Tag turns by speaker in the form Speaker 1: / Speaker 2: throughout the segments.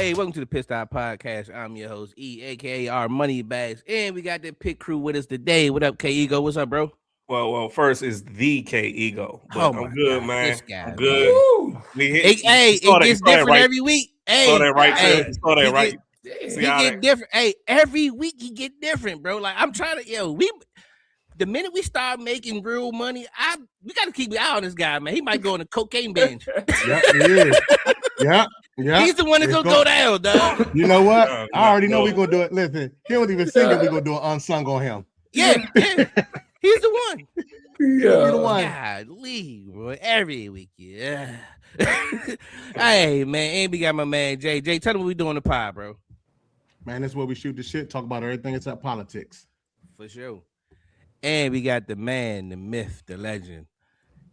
Speaker 1: Hey, welcome to the Pitt Stop Podcast. I'm your host, E, aka our money bags. And we got the Pitt crew with us today. What up, K Ego? What's up, bro?
Speaker 2: Well, first is the K Ego, but
Speaker 1: Oh my
Speaker 2: I'm good,
Speaker 1: God,
Speaker 2: man.
Speaker 1: this guy,
Speaker 2: I'm good. We hit.
Speaker 1: It gets different
Speaker 2: right.
Speaker 1: every week. Hey,
Speaker 2: saw that right.
Speaker 1: hey,
Speaker 2: Saw that right.
Speaker 1: He get different. Hey, every week he get different, bro. Like I'm trying to, the minute we start making real money, we got to keep an eye on this guy, man. He might go on a cocaine binge.
Speaker 3: Yep, he is. Yep.
Speaker 1: He's the one that's gonna go down, dog.
Speaker 3: You know what? I already know we're gonna do it. Listen, he don't even sing it. We're gonna do an unsung on him.
Speaker 1: Yeah. He's the one.
Speaker 3: Yeah. The one.
Speaker 1: Golly, bro. Every week, yeah. Hey, man, and we got my man Jay. Jay, tell him what we doing the pod, bro.
Speaker 3: Man, that's where we shoot the shit, talk about everything except politics.
Speaker 1: For sure. And we got the man, the myth, the legend,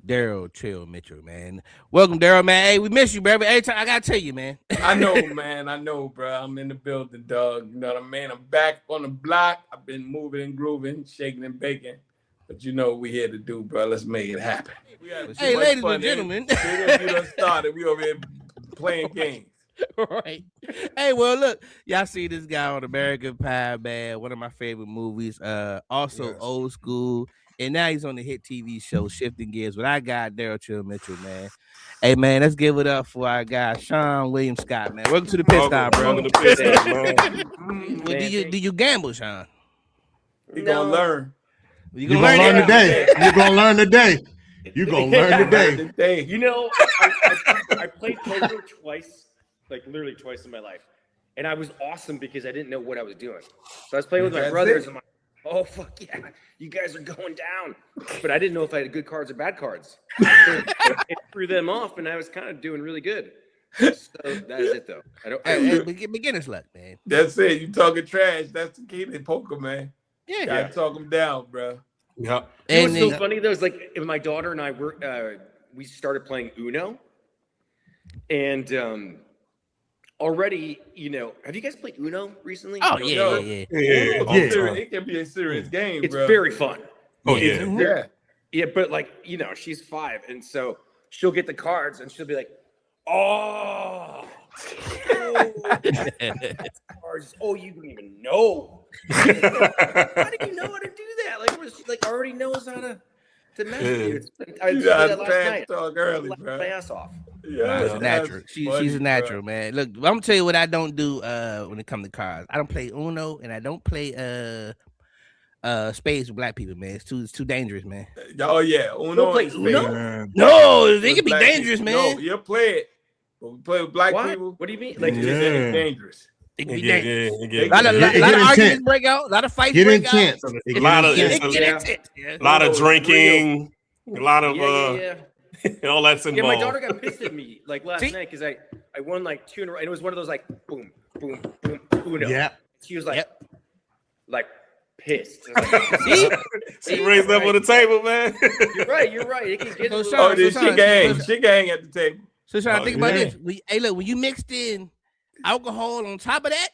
Speaker 1: Daryl Chill Mitchell, man. Welcome, Daryl, man. Hey, we miss you, bro. Every time I gotta tell you, man.
Speaker 4: I know, man. I know, bro. I'm in the building, dog. You know what I mean? I'm back on the block. I've been moving and grooving, shaking and baking. But you know what we here to do, bro. Let's make it happen.
Speaker 1: Hey, ladies and gentlemen.
Speaker 4: You done started. We over here playing games.
Speaker 1: Right. Hey, well, look, y'all see this guy on American Pie, man. One of my favorite movies. Also old school. And now he's on the hit TV show Shifting Gears. But I got Daryl Chill Mitchell, man. Hey, man, let's give it up for our guy, Seann William Scott, man. Welcome to the Pit Stop, bro.
Speaker 2: Welcome to the Pit Stop, man.
Speaker 1: Well, do you gamble, Seann?
Speaker 4: You're going to learn.
Speaker 1: You're
Speaker 3: gonna learn today. You're gonna learn today. You're gonna learn today.
Speaker 5: You know, I played poker twice, like literally twice in my life, and I was awesome because I didn't know what I was doing. So I was playing with my brothers, and I'm like, "Oh fuck yeah, you guys are going down!" But I didn't know if I had good cards or bad cards. So I threw them off, and I was kind of doing really good. So that is it, though.
Speaker 1: Beginner's luck, man.
Speaker 4: That's it. You talking trash? That's the key to poker, man.
Speaker 1: Yeah,
Speaker 4: gotta talk them down, bro.
Speaker 2: Yeah.
Speaker 5: And what's so funny though is like my daughter and I were we started playing Uno, and already, you know, have you guys played Uno recently?
Speaker 1: Oh
Speaker 4: yeah. It can be a serious game.
Speaker 5: It's
Speaker 4: bro.
Speaker 5: very fun.
Speaker 2: Oh yeah.
Speaker 5: Yeah, but like, you know, she's 5, and so she'll get the cards and she'll be like, "Oh, cards! Oh, you don't even know. How do you know how to do that? Like, she like already knows how to mess with you." I did that last night.
Speaker 4: Talk early, bro.
Speaker 5: My ass off.
Speaker 4: Yeah,
Speaker 1: she's natural. She's a natural, man. Look, I'm gonna tell you what I don't do when it comes to cards. I don't play Uno, and I don't play spades with black people, man. It's too dangerous, man.
Speaker 4: Oh yeah, Uno.
Speaker 5: Play Uno?
Speaker 1: No, they can be dangerous, man.
Speaker 4: No, you'll play it, but we play with black people.
Speaker 5: What do you mean? Like,
Speaker 4: it's dangerous.
Speaker 1: It can be dangerous.
Speaker 2: A
Speaker 1: lot of arguments break out. A lot of fights break out.
Speaker 2: A lot of drinking. A lot of all that's involved.
Speaker 5: Yeah, my daughter got pissed at me like last night because I won like 2 in a row, and it was one of those like boom, boom, boom, Uno.
Speaker 3: Yeah.
Speaker 5: She was like pissed.
Speaker 2: She raised up on the table, man.
Speaker 5: You're right. It can get
Speaker 4: She gang at the table.
Speaker 1: So Sean, think about this. When you mixed in alcohol on top of that,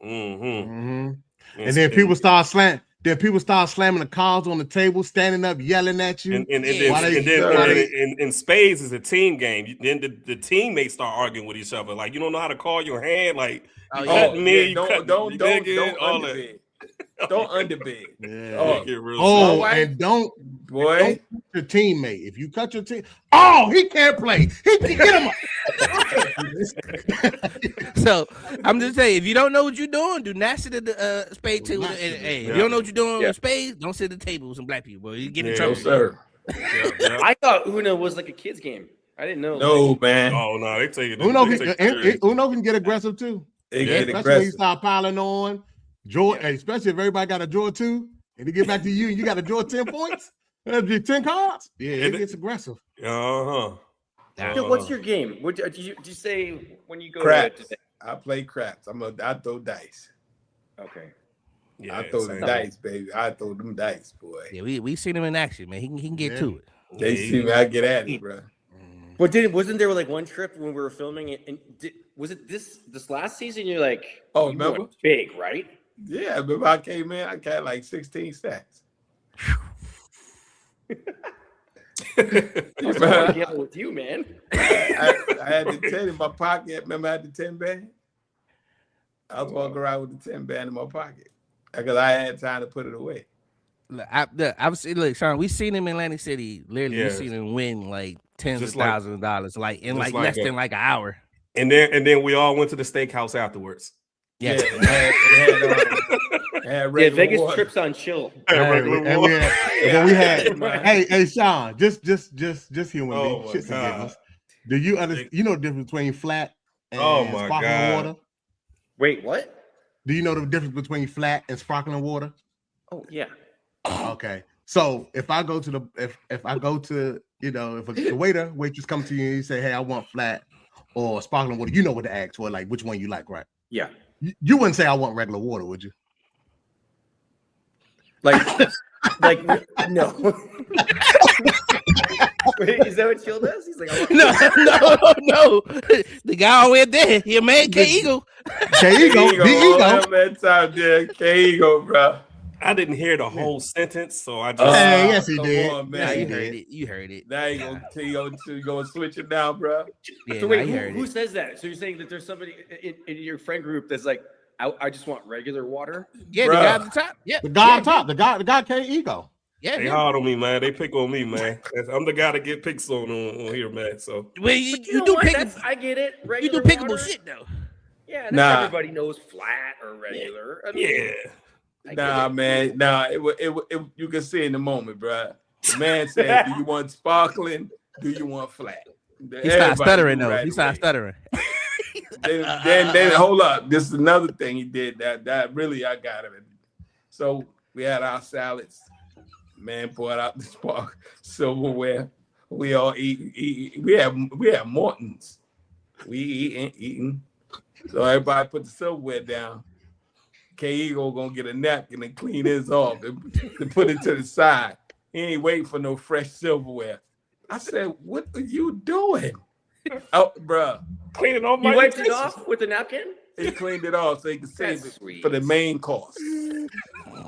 Speaker 3: and then people start slamming. the cards on the table, standing up, yelling at you.
Speaker 2: And then spades is a team game. Then the teammates start arguing with each other. Like, you don't know how to call your hand. Like,
Speaker 4: don't underbid.
Speaker 3: Yeah. And don't cut your teammate. If you cut your team, he can't play. He can get him up.
Speaker 1: So I'm just saying, if you don't know what you're doing, do not sit at the spade table. If you don't know what you're doing with spades, don't sit at the table with some black people. You get in trouble,
Speaker 4: sir.
Speaker 5: I thought Uno was like a kid's game. I didn't know.
Speaker 4: No, man.
Speaker 2: Oh no, they take it.
Speaker 3: Uno can get aggressive too. Especially when you start piling on. Especially if everybody got a draw 2, and they get back to you and you got to draw 10 points. That'd be 10 cards. Yeah, it gets aggressive.
Speaker 5: What's your game? What did you say when you go
Speaker 4: craps? I play craps. I throw dice.
Speaker 5: Okay.
Speaker 4: Yeah, I throw the dice, baby. I throw them dice, boy.
Speaker 1: Yeah, we seen him in action, man. He can get to it.
Speaker 4: They see me, I get at it, bro.
Speaker 5: But wasn't there like one trip when we were filming it? And was it this last season? You're like,
Speaker 4: remember?
Speaker 5: Big, right?
Speaker 4: Yeah, remember I came in, I got like 16 stacks.
Speaker 5: I'm gambling with you, man.
Speaker 4: I had the 10 in my pocket. Remember I had the 10 band? I was walking around with the 10 band in my pocket because I had time to put it away.
Speaker 1: Look, look, Sean, we seen him in Atlantic City. Literally, we seen him win like tens of thousands of dollars, like in like less than like an hour.
Speaker 2: And then we all went to the steakhouse afterwards.
Speaker 1: Yeah,
Speaker 5: Vegas
Speaker 4: water.
Speaker 5: trips on chill.
Speaker 3: We had hey, Sean, just human being. Shit forgiveness. Do you understand? You know the difference between flat and sparkling water?
Speaker 5: Wait, what?
Speaker 3: Do you know the difference between flat and sparkling water?
Speaker 5: Oh yeah.
Speaker 3: Okay. So if I go to the if the waiter waitress come to you and you say, hey, I want flat or sparkling water, you know what to ask for, like which one you like, right?
Speaker 5: Yeah.
Speaker 3: You wouldn't say I want regular water, would you?
Speaker 5: Like no. Wait, is that what Chill does? He's like,
Speaker 1: no. The guy over there, your man K-Eagle.
Speaker 3: K-Eagle.
Speaker 4: That time there, K-Eagle, bro.
Speaker 2: I didn't hear the whole sentence, so I just.
Speaker 3: Yes, he did.
Speaker 4: On, man.
Speaker 1: Yeah, you heard it.
Speaker 4: Now you gonna switch it down, bro.
Speaker 1: Yeah,
Speaker 5: so wait, who says that? So you're saying that there's somebody in your friend group that's like, I just want regular water?
Speaker 1: Yeah, bruh. The guy at the top. Yeah,
Speaker 3: the guy on top. The guy K-Eagle.
Speaker 1: Yeah,
Speaker 2: they hard on me, man. They pick on me, man. I'm the guy that get picks on here, man. So
Speaker 1: well, you do pickable.
Speaker 5: I get it.
Speaker 1: You do pickable shit though.
Speaker 5: Yeah, not everybody knows flat or regular. I mean,
Speaker 4: man. You can see in the moment, bro. The man said, "Do you want sparkling? Do you want flat?"
Speaker 1: He started stuttering though. He started stuttering.
Speaker 4: Then hold up. This is another thing he did that really I got him. So we had our salads. Man brought out the spark silverware. We all eat. We have Morton's. We eating. So everybody put the silverware down. K-Eagle gonna get a napkin and clean his off and put it to the side. He ain't waiting for no fresh silverware. I said, "What are you doing?" Oh, bro,
Speaker 2: cleaning off my.
Speaker 5: You wiped it off with the napkin.
Speaker 4: He cleaned it off so he could save it for the main course.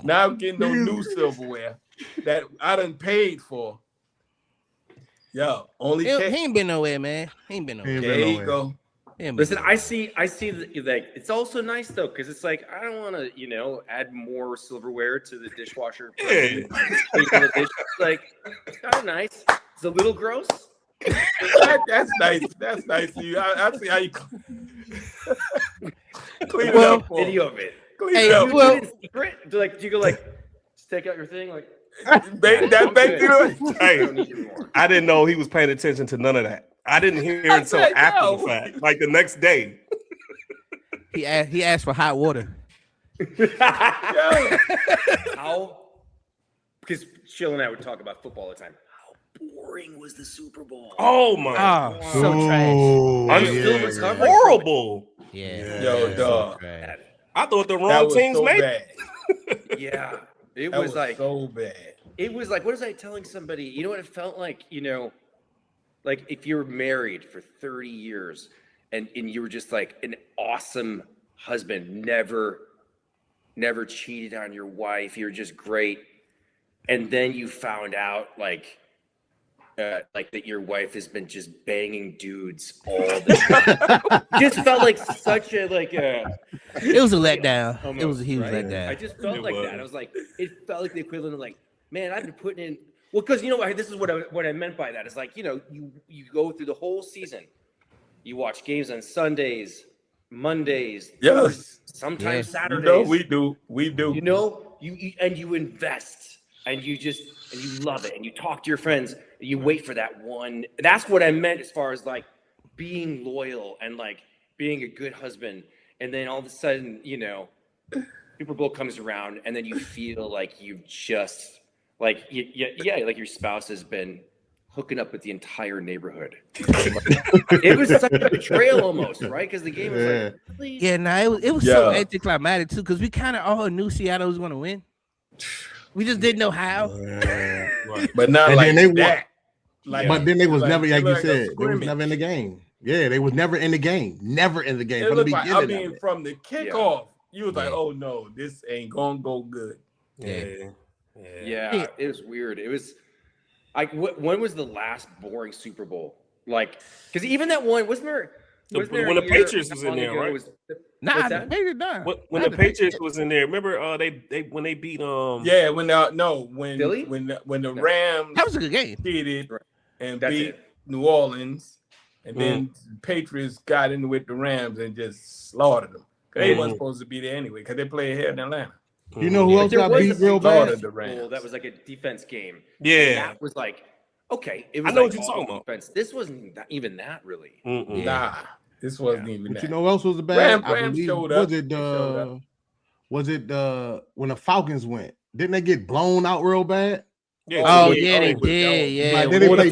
Speaker 4: Now I'm getting no new silverware that I done paid for. Yo,
Speaker 1: he ain't been nowhere, man. He ain't been nowhere.
Speaker 4: There you go.
Speaker 5: Listen, I see like it's also nice though, because it's like I don't want to, add more silverware to the dishwasher. Like it's kind of nice. It's a little gross.
Speaker 4: That's nice. That's nice to you. I see how you clean it up.
Speaker 5: Video of it.
Speaker 4: Clean it up.
Speaker 5: Secret? Do you go like just take out your thing like?
Speaker 4: Hey,
Speaker 2: I didn't know he was paying attention to none of that. I didn't hear it until after the fact, like the next day.
Speaker 1: He asked for hot water.
Speaker 5: How? Because Chill and I would talk about football all the time. How boring was the Super Bowl?
Speaker 2: Oh my!
Speaker 1: So trash.
Speaker 5: I'm still recovering.
Speaker 2: Horrible.
Speaker 1: Yeah.
Speaker 4: Yo, dog.
Speaker 1: So
Speaker 2: I thought the wrong teams made
Speaker 4: it.
Speaker 5: Yeah. It
Speaker 4: That
Speaker 5: was like
Speaker 4: so bad.
Speaker 5: It was like, what was I telling somebody? You know what it felt like? Like if you were married for 30 years and you were just like an awesome husband, never cheated on your wife, you're just great. And then you found out like that your wife has been just banging dudes all the time. Just felt like such a
Speaker 1: it was a letdown.
Speaker 5: Almost,
Speaker 1: it was a huge
Speaker 5: right?
Speaker 1: letdown.
Speaker 5: I just felt that. I was like, it felt like the equivalent of like, man, I've been putting in. Well, because this is what I meant by that. It's like you go through the whole season. You watch games on Sundays, Mondays,
Speaker 4: yes,
Speaker 5: sometimes Saturdays.
Speaker 4: We do.
Speaker 5: You invest, and you love it, and you talk to your friends. And you wait for that one. That's what I meant as far as like being loyal and like being a good husband. And then all of a sudden, Super Bowl comes around, and then you feel like you've just like like your spouse has been hooking up with the entire neighborhood. It was such a betrayal almost, right? Because the game was like, please.
Speaker 1: Yeah, it was so anticlimactic too, because we kind of all knew Seattle was going to win. We just didn't know how.
Speaker 4: But not like that.
Speaker 3: But then they was never, like you said, they was never in the game. Yeah, they was never in the game. Never in the game. From the beginning.
Speaker 4: From the kickoff, you was like, oh no, this ain't gonna go good.
Speaker 5: Yeah, it was weird. It was When was the last boring Super Bowl? Like, because even that one wasn't there.
Speaker 2: When the Patriots was in there, right?
Speaker 1: Nah, the Patriots done.
Speaker 2: When the Patriots was in there, remember when they beat
Speaker 4: when the Rams
Speaker 1: that was a good game.
Speaker 4: cheated and beat New Orleans, and then the Patriots got in with the Rams and just slaughtered them. They weren't supposed to be there anyway because they played here in Atlanta.
Speaker 3: You know who else got beat real bad?
Speaker 5: That was like a defense game.
Speaker 2: Yeah,
Speaker 5: and that was like okay. It was
Speaker 2: I know
Speaker 5: like
Speaker 2: what you're talking about.
Speaker 5: Defense. This wasn't even that really.
Speaker 4: Nah, this wasn't even that.
Speaker 3: You know who else was the bad?
Speaker 4: Rams showed up.
Speaker 3: Was it when the Falcons went? Didn't they get blown out real bad?
Speaker 1: Yeah, they did. Yeah.
Speaker 3: Like, did they play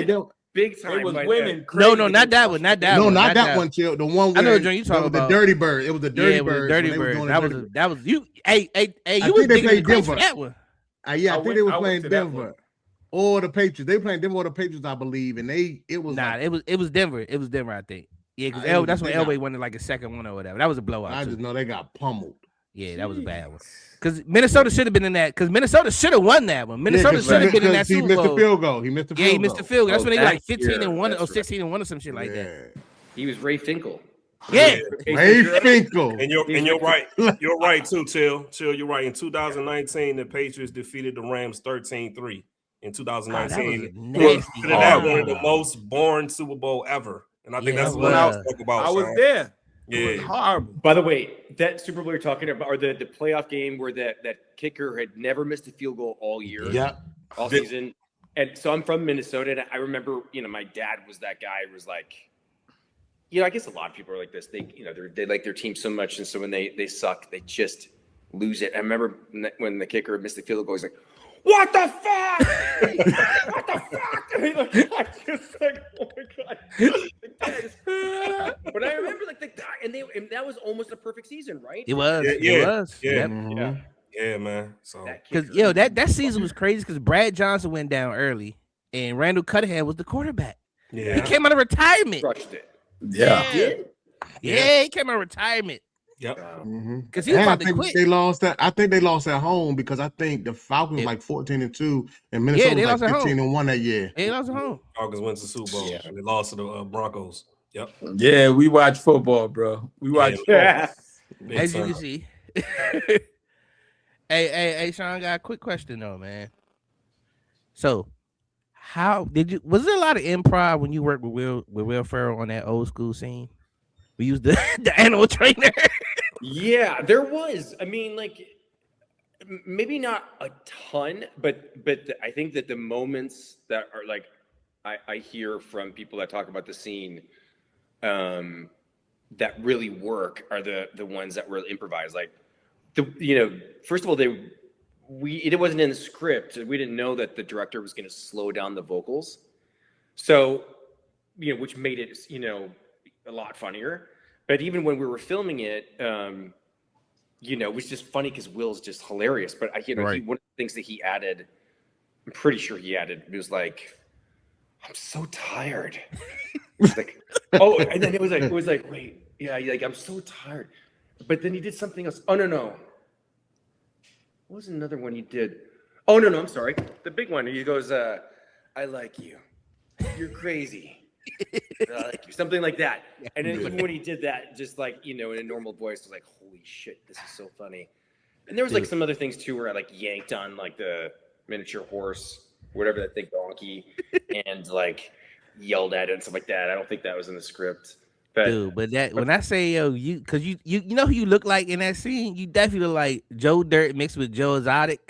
Speaker 3: Denver?
Speaker 5: Big time.
Speaker 4: They was winning.
Speaker 1: No, not that one. Not that one.
Speaker 3: No, not that one. Chill. The one.
Speaker 1: I know what you talking about.
Speaker 3: The Dirty Bird. It was the Dirty Bird.
Speaker 1: Dirty Bird. That was you. Hey, you was
Speaker 3: they played
Speaker 1: Denver. That one.
Speaker 3: Yeah, I think they were playing Denver or the Patriots. They were playing Denver or the Patriots, I believe, and it was
Speaker 1: Denver. It was Denver, I think. Yeah, because that's when Elway won like a second one or whatever. That was a blowout.
Speaker 3: I just know they got pummeled.
Speaker 1: Yeah, that was a bad one. Because Minnesota should have been in that. Because Minnesota should have won that one. Minnesota should have been in that Super Bowl.
Speaker 3: He missed the field goal. He missed the field goal.
Speaker 1: That's when they were like 15-1 or 16-1 or some shit like that.
Speaker 5: He was Ray Finkel.
Speaker 1: Yeah,
Speaker 3: Ray Finkel.
Speaker 2: And you're right. You're right too, Chill. You're right. In 2019, the Patriots defeated the Rams 13-3. In 2019, that one of the most boring Super Bowl ever. And I think that's what I was talking about.
Speaker 4: I was there.
Speaker 2: Yeah,
Speaker 4: it was horrible.
Speaker 5: By the way, that Super Bowl you're talking about, or the playoff game where that kicker had never missed a field goal all year, all season. And so I'm from Minnesota, and I remember, my dad was that guy who was like, I guess a lot of people are like this. They, they like their team so much, and so when they suck, they just lose it. I remember when the kicker missed the field goal, he's like, "What the fuck? What the fuck?" I just like, oh my god. But I remember like the guy, and that was almost a perfect season, right?
Speaker 1: It was.
Speaker 2: Yeah.
Speaker 1: It was.
Speaker 2: Yeah.
Speaker 1: Yep.
Speaker 2: Yeah, man. So
Speaker 1: because that season was crazy because Brad Johnson went down early and Randall Cunningham was the quarterback.
Speaker 2: Yeah,
Speaker 1: he came out of retirement.
Speaker 5: Crushed it.
Speaker 1: Yeah, he came out of retirement.
Speaker 2: Yep.
Speaker 1: Because he was about to quit.
Speaker 3: They lost that. I think they lost at home because I think the Falcons like 14-2 and Minnesota was like 15-1 that year.
Speaker 1: They lost at home.
Speaker 2: Falcons went to Super Bowl and they lost to the Broncos. Yep.
Speaker 4: Yeah, we watch football, bro. We watch football.
Speaker 1: As you can see. Hey, Sean, got a quick question though, man. So, was there a lot of improv when you worked with Will Ferrell on that old school scene? We used the animal trainer.
Speaker 5: Yeah, there was. I mean, like, maybe not a ton, but I think that the moments that are like, I hear from people that talk about the scene, that really work are the ones that were improvised. Like, first of all, it wasn't in the script. We didn't know that the director was going to slow down the vocals, so which made it a lot funnier. But even when we were filming it, it was just funny because Will's just hilarious. But one of the things that he added, I'm pretty sure he added, it was like, "I'm so tired." It was like, oh, and then it was like, wait, yeah, like I'm so tired. But then he did something else. Oh no. What was another one he did? Oh no, I'm sorry. The big one. He goes, "I like you. You're crazy. I like you." Something like that. And then even when he did that, just like in a normal voice, was like, "Holy shit, this is so funny." And there was like some other things too, where I like yanked on like the miniature horse, whatever that thing, donkey, and like yelled at it and stuff like that. I don't think that was in the script. But,
Speaker 1: dude, but that when I say because you know who you look like in that scene, you definitely look like Joe Dirt mixed with Joe Exotic.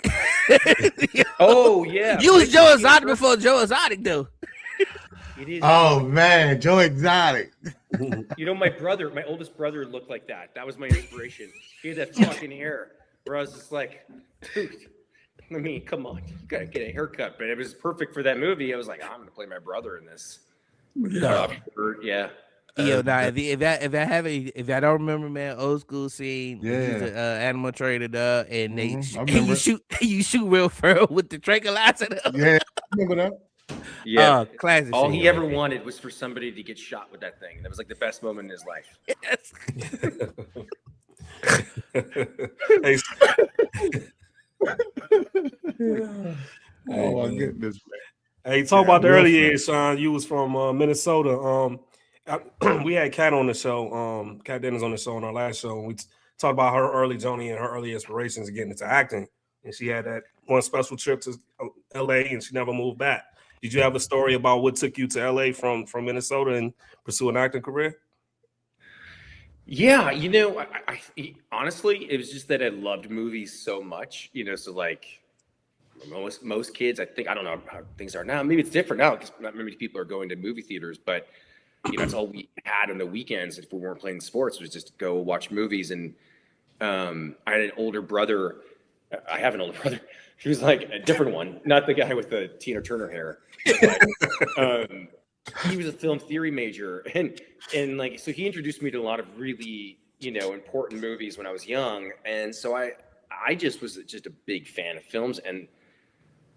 Speaker 5: Oh yeah,
Speaker 1: you was Joe Exotic before Joe Exotic though.
Speaker 5: It is.
Speaker 3: Oh man, Joe Exotic.
Speaker 5: My oldest brother looked like that. That was my inspiration. He had that fucking hair. Where I was just like, dude, I mean, come on, you gotta get a haircut. But it was perfect for that movie. I was like, I'm gonna play my brother in this. Yeah.
Speaker 1: If I don't remember, man, old school scene, he's an animal trader, and you shoot Will Ferrell with the tranquilizer.
Speaker 3: Yeah, I remember that.
Speaker 5: Yeah,
Speaker 1: classic.
Speaker 5: All he ever wanted was for somebody to get shot with that thing. That was like the best moment in his life.
Speaker 2: Yes.
Speaker 3: Oh my goodness, man.
Speaker 2: Hey, talk about the early years, Sean. You was from Minnesota. We had Kat on the show. Kat Dennis on the show on our last show. We talked about her early journey and her early inspirations of getting into acting. And she had that one special trip to LA, and she never moved back. Did you have a story about what took you to LA from Minnesota and pursue an acting career?
Speaker 5: Yeah, I honestly, it was just that I loved movies so much. So like most kids, I don't know how things are now. Maybe it's different now because not many people are going to movie theaters, but that's all we had on the weekends if we weren't playing sports was just go watch movies. And I had an older brother. I have an older brother. He was like a different one, not the guy with the Tina Turner hair. But, he was a film theory major, and like so he introduced me to a lot of really important movies when I was young, and so I just was just a big fan of films, and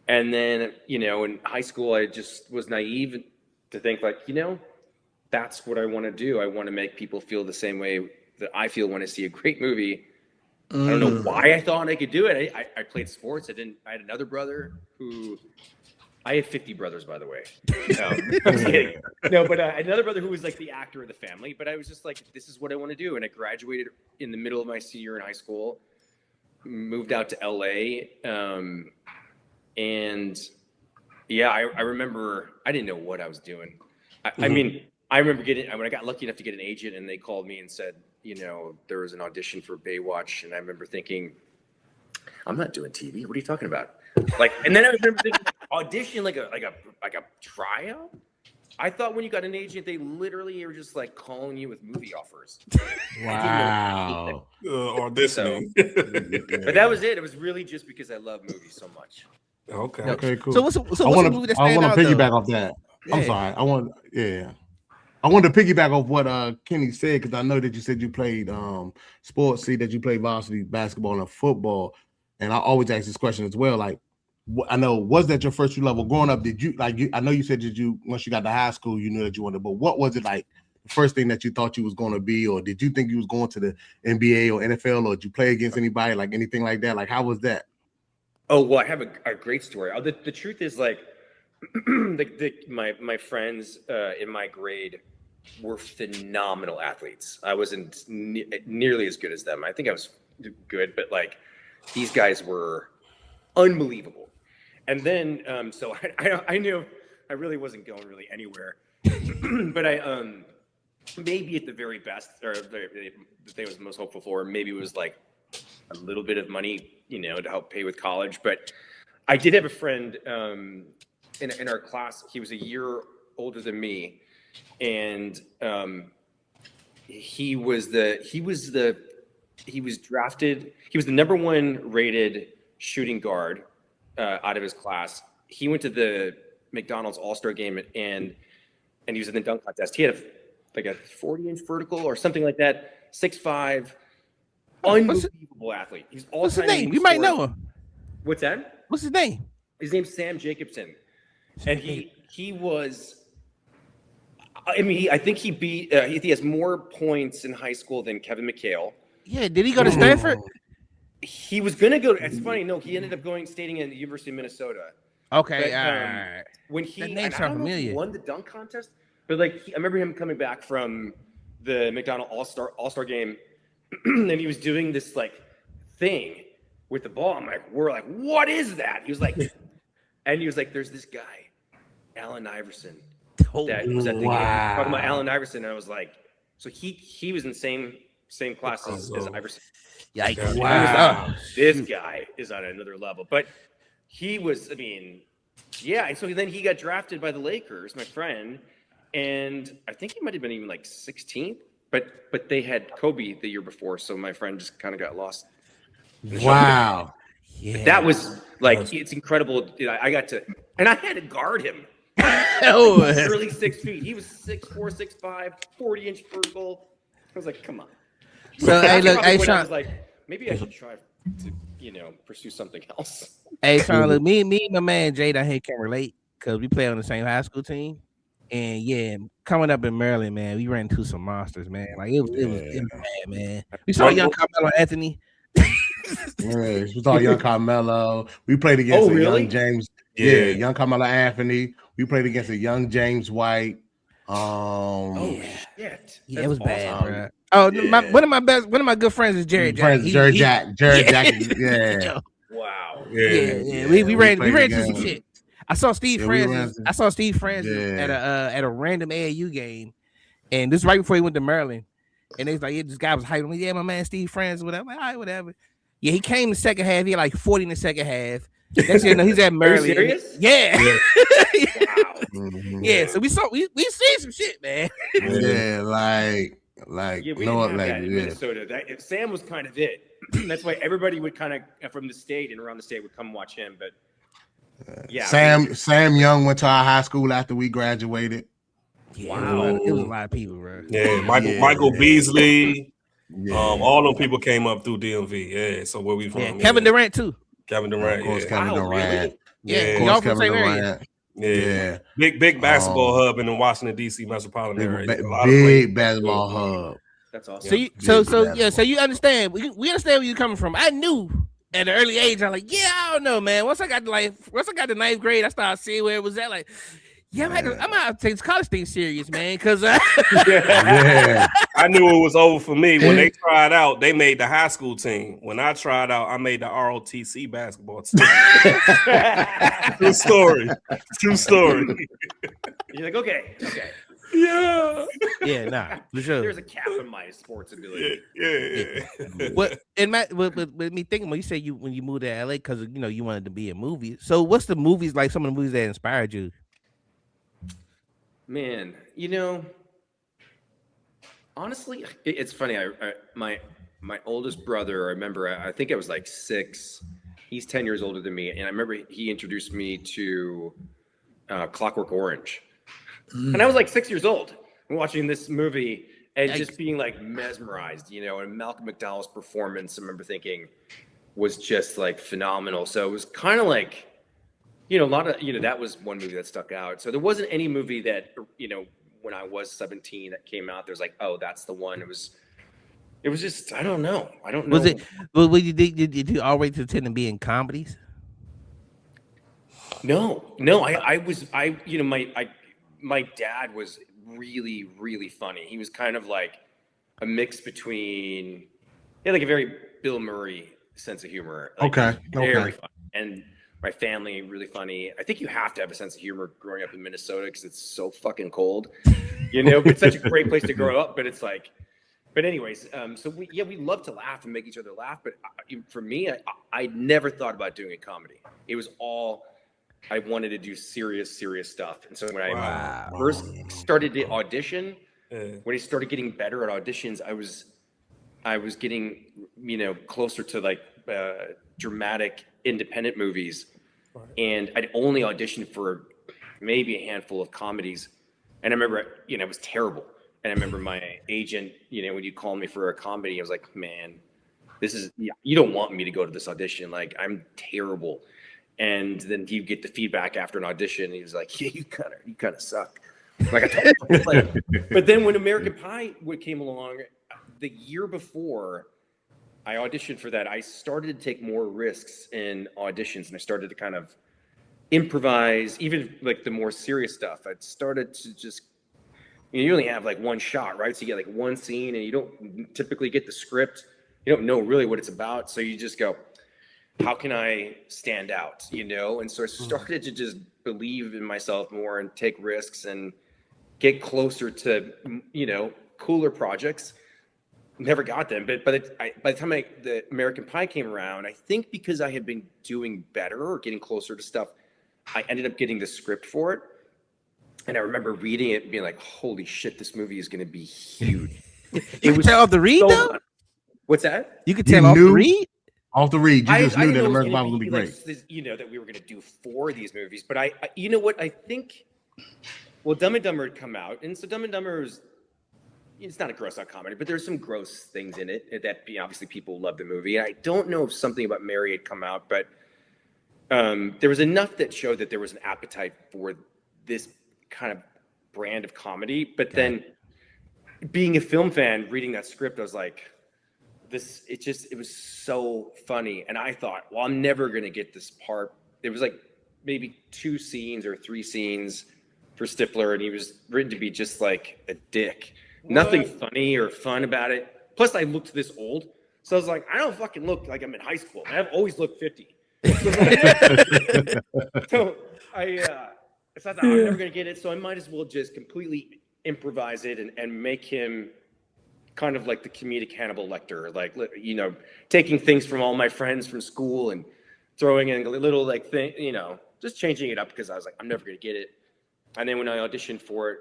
Speaker 5: then in high school I just was naive to think like that's what I want to do. I want to make people feel the same way that I feel when I see a great movie. I don't know why I thought I could do it. I played sports. I had another brother who. I have 50 brothers, by the way. No, I'm kidding. No, but another brother who was like the actor of the family. But I was just like, this is what I want to do. And I graduated in the middle of my senior year in high school, moved out to LA. And yeah, I remember, I didn't know what I was doing. I mean, I remember when I got lucky enough to get an agent and they called me and said, there was an audition for Baywatch. And I remember thinking, I'm not doing TV. What are you talking about? And then I remember thinking, audition like a tryout. I thought when you got an agent, they literally were just like calling you with movie offers.
Speaker 3: Wow.
Speaker 2: Auditioning.
Speaker 5: But that was it. It was really just because I love movies so much.
Speaker 3: Okay, cool.
Speaker 1: So what's a movie that
Speaker 3: I want to piggyback off that.
Speaker 1: Yeah.
Speaker 3: I'm sorry. I wanted to piggyback off what Kenny said because I know that you said you played sports. See that you played varsity basketball and football, and I always ask this question as well. Like, I know, was that your first true level growing up? Did you I know you said that you once you got to high school you knew that you wanted, but what was it like? The first thing that you thought you was going to be, or did you think you was going to the NBA or NFL, or did you play against anybody like anything like that? Like, how was that?
Speaker 5: Oh well, I have a great story. The truth is like, my friends in my grade were phenomenal athletes. I wasn't nearly as good as them. I think I was good, but like these guys were unbelievable. And then so I knew I really wasn't going really anywhere. But I maybe at the very best, or the thing I was most hopeful for, maybe it was like a little bit of money, to help pay with college. But I did have a friend in our class. He was a year older than me, and he was drafted. He was the number 1 rated shooting guard out of his class. He went to the McDonald's All-Star game and he was in the dunk contest. He had a 40-inch vertical or something like that. 6'5", unbelievable athlete. He's all.
Speaker 1: What's his name? You might know him.
Speaker 5: What's that?
Speaker 1: What's his name?
Speaker 5: His name's Sam Jacobson, and he was. I mean, I think he beat. He has more points in high school than Kevin McHale.
Speaker 1: Yeah, did he go to Stanford?
Speaker 5: He was gonna go. It's funny. No, he ended up staying in the University of Minnesota.
Speaker 1: Okay,
Speaker 5: but,
Speaker 1: all right.
Speaker 5: When he,
Speaker 1: that name's
Speaker 5: I don't know
Speaker 1: familiar.
Speaker 5: if he won the dunk contest, but I remember him coming back from the McDonald All-Star game, and he was doing this thing with the ball. We're like, what is that? He was like, there's this guy, Allen Iverson, that was at the game. Talking about Allen Iverson, and I was like, so he was in the same class as Iverson.
Speaker 1: Yikes!
Speaker 5: Wow, this guy is on another level. But he was, yeah. And so then he got drafted by the Lakers, my friend, and I think he might have been even 16th. But they had Kobe the year before, so my friend just kind of got lost.
Speaker 3: Wow.
Speaker 5: Yeah. But that was it's incredible. I got to, and I had to guard him. Literally 6 feet. He was 6'4", 6'5", 40-inch vertical. I was like, come on.
Speaker 1: So hey, look, hey, Sean.
Speaker 5: I was like, maybe I should try to, pursue something else.
Speaker 1: Hey, Sean, look, me and my man Jade, I can relate because we play on the same high school team, and yeah, coming up in Maryland, man, we ran into some monsters, man. It was bad, man. We saw young Carmelo Anthony.
Speaker 3: We saw young Carmelo. We played against young James. Yeah, young Carmelo Anthony. We played against a young James White.
Speaker 5: Oh shit!
Speaker 1: Yeah, it was
Speaker 5: awesome.
Speaker 1: bad, bro. One of my good friends is Jared Jack.
Speaker 3: Jared Jack. Yeah.
Speaker 5: Wow.
Speaker 1: Yeah. We ran into some shit. I saw Steve
Speaker 3: Yeah,
Speaker 1: Francis. At a random AAU game, and this is right before he went to Maryland. And they was like, this guy was hyping me. Yeah, my man Steve Francis, whatever. All right, whatever. Yeah, he came in the second half. He had like 40 in the second half. Next thing you know, he's at Maryland.
Speaker 5: Are you serious?
Speaker 1: Yeah.
Speaker 5: Wow.
Speaker 1: Yeah. So we seen some shit, man.
Speaker 3: Yeah, like
Speaker 5: we didn't have that in Minnesota. Sam was kind of it. That's why everybody would kind of from the state and around the state would come watch him. But yeah,
Speaker 3: Sam Young went to our high school after we graduated.
Speaker 1: Yeah, wow, it was a lot of people, bro.
Speaker 2: Yeah, Michael Beasley. Yeah. All them people came up through DMV. Yeah, so where we from?
Speaker 1: Yeah, Kevin Durant too.
Speaker 2: Kevin Durant,
Speaker 3: of course, Kevin Durant.
Speaker 1: Yeah, y'all from the same area.
Speaker 2: Yeah. Big basketball hub in the Washington D.C. metropolitan area.
Speaker 3: Big basketball hub.
Speaker 5: That's awesome.
Speaker 1: So you understand? We understand where you're coming from. I knew at an early age. I'm like, I don't know, man. Once I got to ninth grade, I started seeing where it was at. Like, I'm gonna have to take this college thing serious, man. Because
Speaker 2: I knew it was over for me when they tried out. They made the high school team. When I tried out, I made the ROTC basketball team. True story.
Speaker 5: You're like, okay.
Speaker 1: Yeah, nah, for sure.
Speaker 5: There's a cap in my sports ability.
Speaker 2: Yeah.
Speaker 1: What with me thinking when you say when you moved to LA because you wanted to be in movies. So what's the movies like? Some of the movies that inspired you?
Speaker 5: Man, honestly, it's funny. My oldest brother, I remember, I think I was like 6. He's 10 years older than me, and I remember he introduced me to Clockwork Orange, and I was like 6 years old watching this movie and just being like mesmerized, And Malcolm McDowell's performance, I remember thinking, was just like phenomenal. So it was kind of like. A lot of, that was one movie that stuck out. So there wasn't any movie that, when I was 17 that came out, there's like, oh, that's the one. It was just, I don't know.
Speaker 1: Was it, did you always intend to be in comedies?
Speaker 5: No, my dad was really, really funny. He was kind of like a mix between, he had like a very Bill Murray sense of humor. Like, very funny. And my family, really funny. I think you have to have a sense of humor growing up in Minnesota because it's so fucking cold, But it's such a great place to grow up. But it's like, anyways, so we love to laugh and make each other laugh. But for me, I never thought about doing a comedy. It was all I wanted to do serious stuff. And so when I first started to audition, when I started getting better at auditions, I was getting closer to like dramatic independent movies. And I'd only auditioned for maybe a handful of comedies. And I remember, it was terrible. And I remember my agent, when you called me for a comedy, I was like, man, you don't want me to go to this audition. Like, I'm terrible. And then you get the feedback after an audition. And he was like, yeah, you kind of suck. Like I told him. But then when American Pie came along, the year before I auditioned for that, I started to take more risks in auditions, and I started to kind of improvise, even like the more serious stuff. I started to just, you only have like one shot, right? So you get like one scene, and you don't typically get the script. You don't know really what it's about, so you just go, how can I stand out, And so I started to just believe in myself more and take risks and get closer to, cooler projects. Never got them, but by the time the American Pie came around, I think because I had been doing better or getting closer to stuff, I ended up getting the script for it. And I remember reading it and being like, holy shit, this movie is going to be huge.
Speaker 1: You could tell off the read, though?
Speaker 5: Fun. What's that?
Speaker 1: You could tell off the read?
Speaker 3: Off the read. You just knew that American Pie was going to be great.
Speaker 5: Like, that we were going to do 4 of these movies. But I you know what? I think, Dumb and Dumber had come out. And so Dumb and Dumber was, it's not a gross out comedy, but there's some gross things in it that obviously people love the movie. And I don't know if something about Mary had come out, but there was enough that showed that there was an appetite for this kind of brand of comedy. But then being a film fan, reading that script, I was like, it was so funny. And I thought, well, I'm never going to get this part. It was like maybe 2 scenes or 3 scenes for Stifler, and he was written to be just like a dick. What? Nothing funny or fun about it. Plus, I looked this old, so I was like, I don't fucking look like I'm in high school. I've always looked 50. So I thought I'm never gonna get it, so I might as well just completely improvise it and make him kind of like the comedic Hannibal Lecter, like, you know, taking things from all my friends from school and throwing in a little like thing, you know, just changing it up because I was like, I'm never gonna get it. And then when I auditioned for it,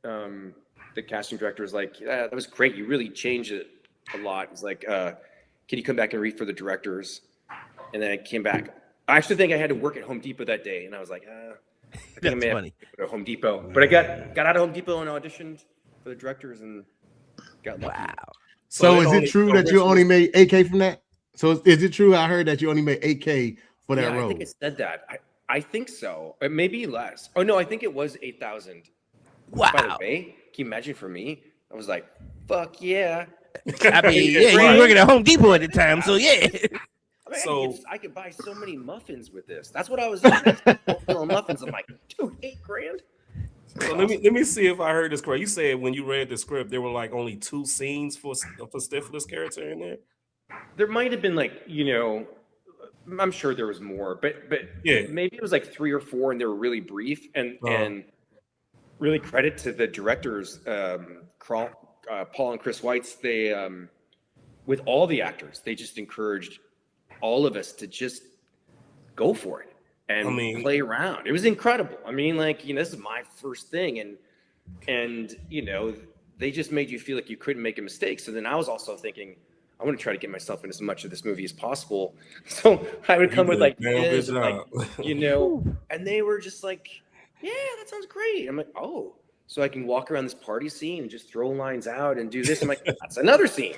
Speaker 5: the casting director was like, yeah, that was great. You really changed it a lot. He's like, can you come back and read for the directors? And then I came back. I actually think I had to work at Home Depot that day, and I was like, I think I may have to go to Home Depot. But I got out of Home Depot and auditioned for the directors and got lucky.
Speaker 1: Wow.
Speaker 3: So is it true that you only made $8K from that? So is it true? I heard that you only made $8K for that role.
Speaker 5: I think I said that. I think so. Maybe less. Oh no, I think it was 8,000.
Speaker 1: Wow.
Speaker 5: By the way, can you imagine for me? I was like, fuck yeah.
Speaker 1: I mean, yeah, you were working at Home Depot at the time, so yeah.
Speaker 5: I could buy so many muffins with this. That's what I was doing. Muffins. I'm like, dude, $8,000.
Speaker 2: So let me see if I heard this correct. You said when you read the script, there were like only 2 scenes for Stifler's character in there.
Speaker 5: There might have been like, you know, I'm sure there was more, but yeah, maybe it was like 3 or 4, and they were really brief. And really credit to the directors, Paul and Chris Weitz. They, with all the actors, they just encouraged all of us to just go for it and play around. It was incredible. I mean, like, you know, this is my first thing, and you know, they just made you feel like you couldn't make a mistake. So then I was also thinking, I want to try to get myself in as much of this movie as possible. So I would come with like this, and like, you know, and they were just like, yeah, that sounds great. I'm like, oh, so I can walk around this party scene and just throw lines out and do this. I'm like, that's another scene.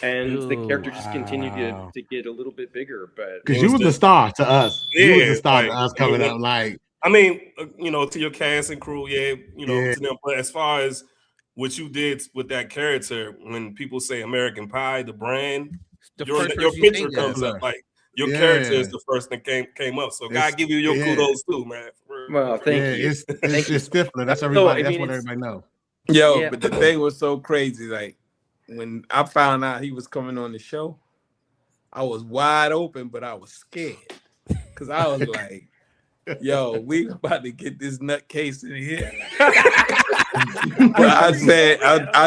Speaker 5: And the character just continued to get a little bit bigger, but
Speaker 3: because you was the star to us, you was the star to us coming up. Like,
Speaker 2: I mean, you know, to your cast and crew, to them. But as far as what you did with that character, when people say American Pie, the brand, your picture comes up. Like your character is the first that came up. So God give you your kudos too, man.
Speaker 5: Well, thank you.
Speaker 3: It's Stifler. That's everybody. That's what everybody knows.
Speaker 4: Yo, but the thing was so crazy, like. When I found out he was coming on the show, I was wide open, but I was scared because I was like, "Yo, we about to get this nutcase in here." But I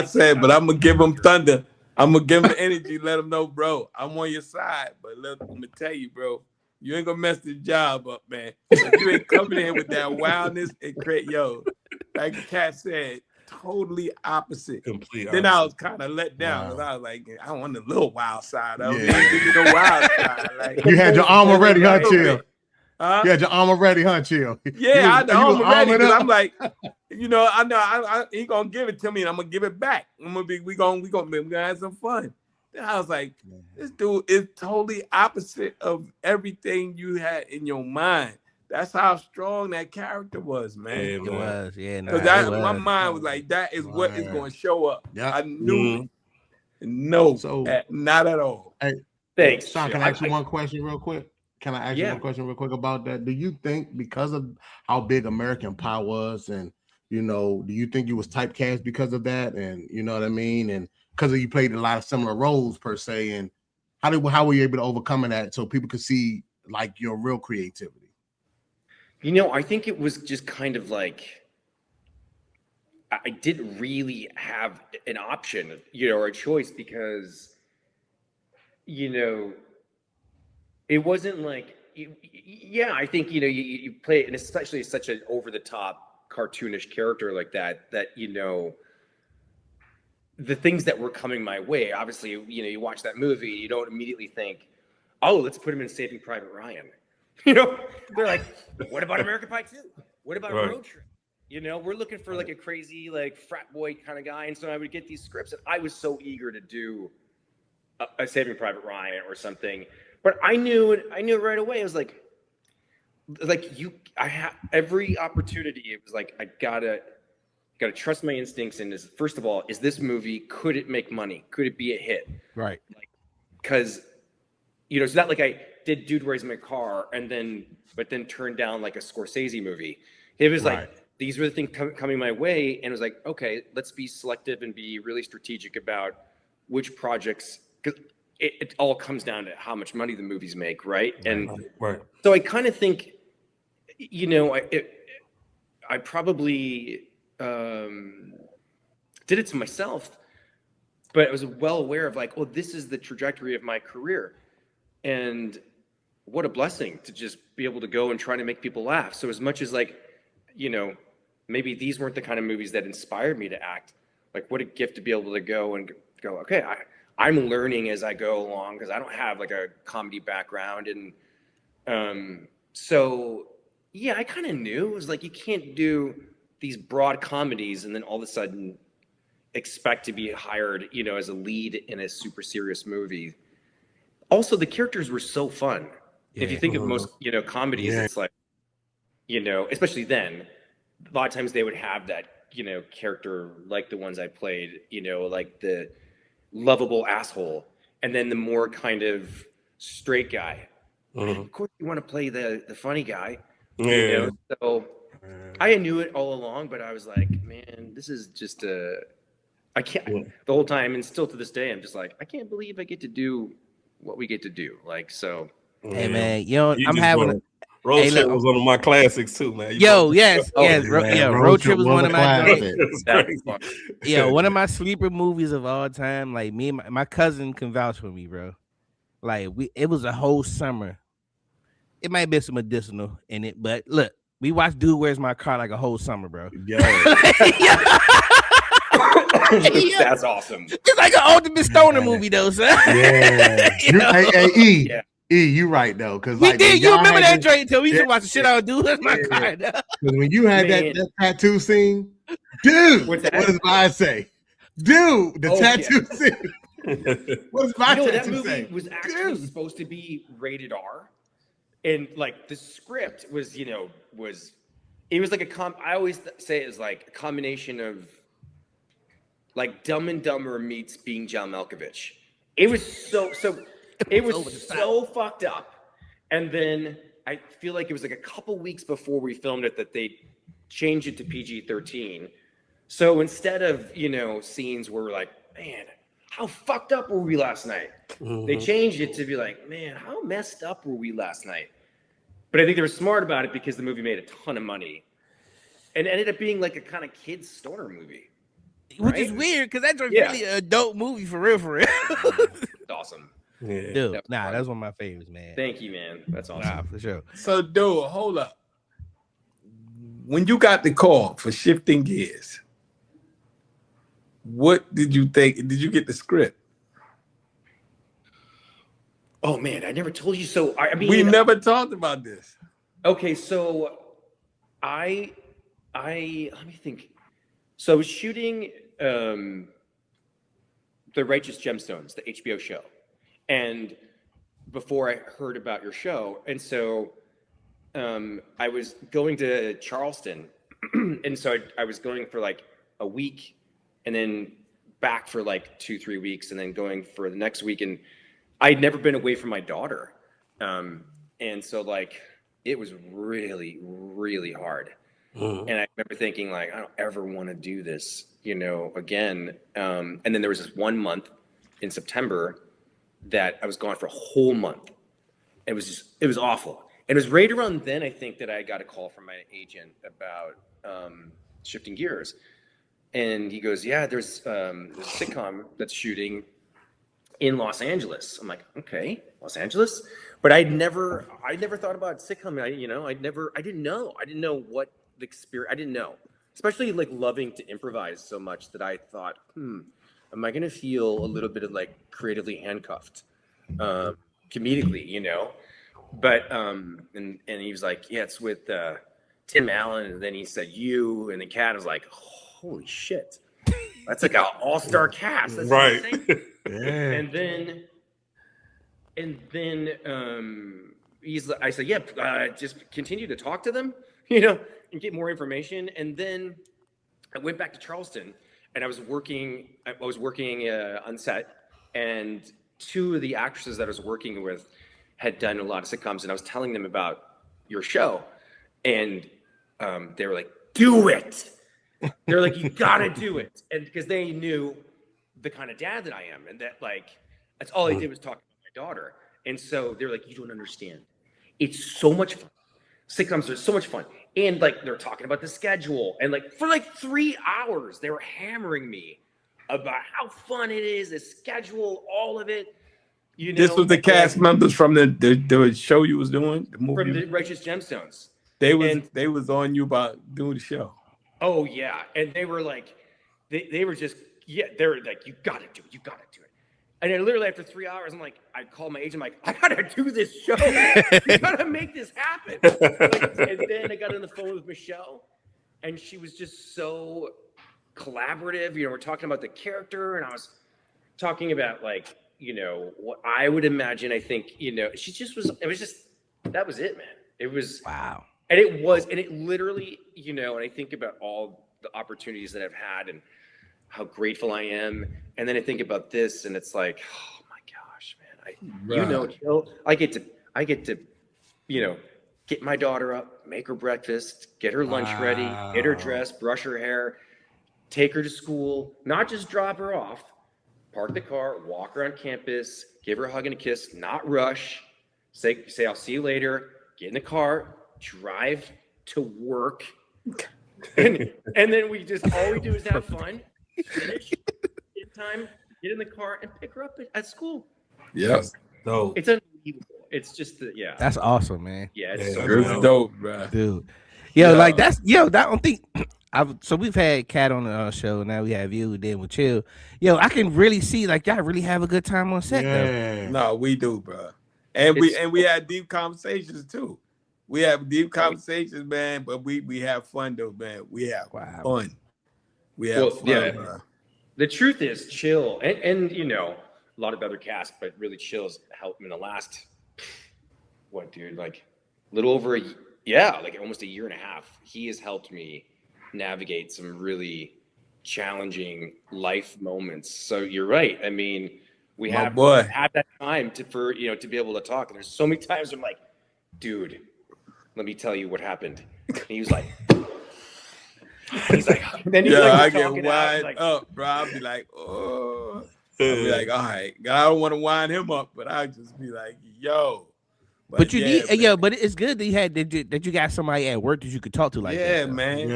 Speaker 4: said, but I'm gonna give him thunder. I'm gonna give him energy. Let him know, bro, I'm on your side. But I'm gonna tell you, bro, you ain't gonna mess the job up, man. If you ain't coming in with that wildness and like the cat said. Totally opposite. Then I was kind of let down because I was like, I want the little wild side. I was the wild side. Like,
Speaker 3: you had your armor ready, huh, Chill? You had your armor ready, huh, Chill?
Speaker 4: Yeah, I had the armor ready because I'm like, you know, I know he gonna give it to me and I'm gonna give it back. We gonna have some fun. Then I was like, this dude is totally opposite of everything you had in your mind. That's how strong that character was, man.
Speaker 1: It was, yeah.
Speaker 4: Because my mind was like, that is what is going to show up. Yeah. I knew it. No, not at all.
Speaker 3: Hey, thanks. Sean, can I ask you one question real quick? Can I ask you one question real quick about that? Do you think because of how big American Pie was, and you know, do you think you was typecast because of that? And you know what I mean? And because you played a lot of similar roles per se, and how were you able to overcome that so people could see like your real creativity?
Speaker 5: You know, I think it was just kind of like I didn't really have an option, you know, or a choice because, you know, it wasn't like, I think, you know, you play, and especially such an over-the-top cartoonish character like that, you know, the things that were coming my way, obviously, you know, you watch that movie, you don't immediately think, oh, let's put him in Saving Private Ryan. You know, they're like, what about American Pie 2? What about a road trip? You know, we're looking for like a crazy, like frat boy kind of guy. And so I would get these scripts, and I was so eager to do a Saving Private Ryan or something. But I knew right away. It was like I have every opportunity. It was like, I gotta trust my instincts. And first of all, is this movie, could it make money? Could it be a hit?
Speaker 1: Right.
Speaker 5: Like, because, you know, it's not like did Dude, Where's My Car, but then turned down like a Scorsese movie. It was like, these were the things coming my way, and it was like, okay, let's be selective and be really strategic about which projects, because it all comes down to how much money the movies make, right? And so I kind of think, you know, I probably did it to myself, but I was well aware of like, well, this is the trajectory of my career, and what a blessing to just be able to go and try to make people laugh. So as much as like, you know, maybe these weren't the kind of movies that inspired me to act, like what a gift to be able to go, okay, I'm learning as I go along, because I don't have like a comedy background. And so, yeah, I kind of knew. It was like, you can't do these broad comedies and then all of a sudden expect to be hired, you know, as a lead in a super serious movie. Also, the characters were so fun. Yeah. If you think of most, you know, comedies, it's like, you know, especially then, a lot of times they would have that, you know, character like the ones I played, you know, like the lovable asshole, and then the more kind of straight guy. Of course, you want to play the funny guy, you know. So I knew it all along, but I was like, man, this is just I can't. The whole time, and still to this day, I'm just like, I can't believe I get to do what we get to do. Like, so.
Speaker 1: Hey man, you know, I'm having.
Speaker 2: Road Trip was one of my classics too, man.
Speaker 1: Yes. Road Trip was one of my
Speaker 5: classics.
Speaker 1: One of my sleeper movies of all time. Like me and my cousin can vouch for me, bro. Like it was a whole summer. It might be some medicinal in it, but look, we watched Dude, Where's My Car like a whole summer, bro.
Speaker 5: That's awesome.
Speaker 1: It's like an ultimate stoner movie, though, son.
Speaker 3: Yeah. Hey, E, you right though, because
Speaker 1: we did. You remember that Drake until we used to watch the shit out of Dude, Where's My Car?
Speaker 3: Because when you had that tattoo scene, dude, what does mine say? Dude, the tattoo scene. What does my tattoo
Speaker 5: that movie
Speaker 3: say?
Speaker 5: Was actually supposed to be rated R, and like the script was, you know, it was like I always say it's like a combination of like Dumb and Dumber meets Being John Malkovich. It was so fucked up. And then I feel like it was like a couple weeks before we filmed it that they changed it to PG-13. So instead of, you know, scenes where we're like, man, how fucked up were we last night? They changed it to be like, man, how messed up were we last night? But I think they were smart about it because the movie made a ton of money. And it ended up being like a kind of kid's stoner movie.
Speaker 1: Which is weird, because that's really a dope movie for real.
Speaker 5: It's awesome.
Speaker 1: Yeah. Dude, that's one of my favorites, man.
Speaker 5: Thank you, man. That's awesome.
Speaker 1: Nah, for sure.
Speaker 4: So, dude, hold up. When you got the call for Shifting Gears, what did you think? Did you get the script?
Speaker 5: Oh man, I never told you. So I mean,
Speaker 4: we never talked about this.
Speaker 5: Okay, so I let me think. So I was shooting The Righteous Gemstones, the HBO show, and before I heard about your show, and so I was going to Charleston, and so I was going for like a week, and then back for like 2-3 weeks, and then going for the next week, and I'd never been away from my daughter, and so like it was really, really hard. And I remember thinking, like, I don't ever want to do this, you know, again. And then there was this 1 month in September that I was gone for a whole month. It was awful. And it was right around then, I think, that I got a call from my agent about Shifting Gears. And he goes, yeah, there's a sitcom that's shooting in Los Angeles. I'm like, okay, Los Angeles? But I never thought about sitcom. I didn't know what the experience. I didn't know, especially like loving to improvise so much that I thought, am I going to feel a little bit of like creatively handcuffed, comedically, you know? But and he was like, yeah, it's with Tim Allen, and then he said you, and the cat was like, holy shit, that's like an all-star cast. That's
Speaker 2: right.
Speaker 5: And then I said, yeah, just continue to talk to them, you know, and get more information. And then I went back to Charleston, and I was working on set, and two of the actresses that I was working with had done a lot of sitcoms, and I was telling them about your show, and they were like, "Do it." They're like, "You gotta do it," and because they knew the kind of dad that I am, and that like that's all I did was talk to my daughter, and so they're like, "You don't understand. It's so much fun. Sitcoms are so much fun." And like they're talking about the schedule, and like for like 3 hours, they were hammering me about how fun it is, the schedule, all of it. You know,
Speaker 4: this was the cast members from the show you was doing, the movie
Speaker 5: from the Righteous Gemstones.
Speaker 4: They was on you about doing the show.
Speaker 5: Oh yeah, and they were like, they were just they're like, you gotta do it, And then literally after 3 hours, I'm like, I called my agent, I'm like, I gotta do this show. You gotta make this happen. And then I got on the phone with Michelle, and she was just so collaborative. You know, we're talking about the character, and I was talking about like, you know, what I would imagine. I think, you know, she just was. It was just that was it, man. It was
Speaker 1: wow.
Speaker 5: And it literally, you know, and I think about all the opportunities that I've had and how grateful I am. And then I think about this, and it's like, oh my gosh, man, you know, Jill, I get to, you know, get my daughter up, make her breakfast, get her lunch ready, get her dressed, brush her hair, take her to school, not just drop her off, park the car, walk around campus, give her a hug and a kiss, not rush, say I'll see you later, get in the car, drive to work, and then we just all we do is have fun, finish, get time, get in the car, and pick her up at school.
Speaker 4: Yes,
Speaker 2: dope.
Speaker 5: It's unbelievable. It's just
Speaker 1: that's awesome, man.
Speaker 5: Yeah,
Speaker 4: it's dope, bro.
Speaker 1: Dude, yo, like that's I don't think. So we've had Kat on the show. Now we have you. Then with Chill. Yo, I can really see like y'all really have a good time on set. Though.
Speaker 4: No, we do, bro. And we had deep conversations too. We have deep conversations, man. But we have fun though, man. We have fun. We have fun, bro.
Speaker 5: The truth is, Chill, and you know, a lot of other casts, but really Chill's helped me in the last, what, dude, like a little over like almost a year and a half. He has helped me navigate some really challenging life moments. So you're right. I mean, we have had that time to be able to talk. And there's so many times I'm like, dude, let me tell you what happened. And he was like, then he's like,
Speaker 4: I get wind up, bro. I'll be like, oh, I'll be like, all right, I don't want to wind him up, but I'll just be like, yo.
Speaker 1: But you need, but it's good that that you got somebody at work that you could talk to like that.
Speaker 4: Man.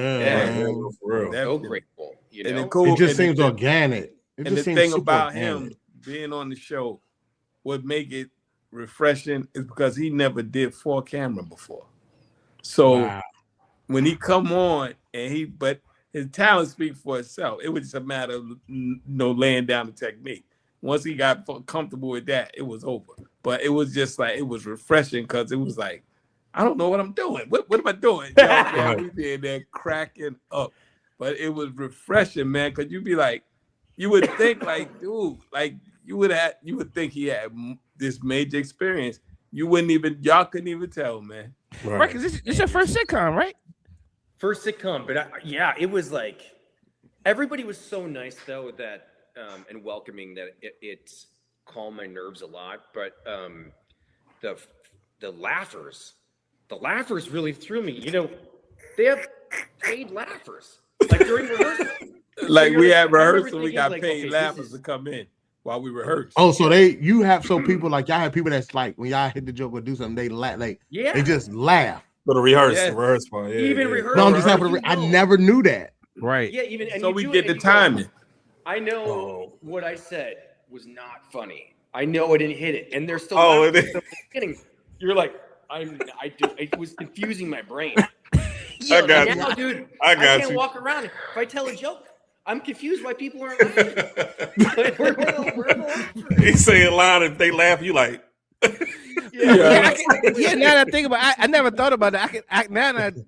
Speaker 5: For real. So grateful. You know?
Speaker 3: It just seems organic.
Speaker 4: And the thing about him being on the show, what make it refreshing is because he never did 4-camera before. So when he come on but his talent speaks for itself. It was just a matter of laying down the technique. Once he got comfortable with that, it was over. But it was just like, it was refreshing because it was like, I don't know what I'm doing. What am I doing? We be in there cracking up. But it was refreshing, man, because you'd be like, you would think like, dude, like you would think he had this major experience. Y'all couldn't even tell, man.
Speaker 1: Right, because this your first sitcom, right?
Speaker 5: First sitcom, but it was like, everybody was so nice though that, and welcoming that it calmed my nerves a lot. But the laughers really threw me. You know, they have paid laughers. Like during rehearsal.
Speaker 4: Like we had rehearsal, we got paid laughers to come in while we rehearse.
Speaker 3: Oh, so you have people like y'all have people that's like when y'all hit the joke or do something, they laugh, they just laugh.
Speaker 2: For the rehearse part,
Speaker 5: even rehearsal.
Speaker 3: No, I'm just happy I never knew that.
Speaker 1: Right.
Speaker 5: Yeah, even and
Speaker 4: so we get the timing.
Speaker 5: I know what I said was not funny. I know I didn't hit it, and they're still kidding. You're like, it was confusing my brain.
Speaker 2: I got you.
Speaker 5: Now, dude,
Speaker 2: I
Speaker 5: can't walk around. If I tell a joke, I'm confused why people aren't laughing.
Speaker 2: He's saying a line, if they laugh, you like.
Speaker 1: Now that I think about it, I never thought about that.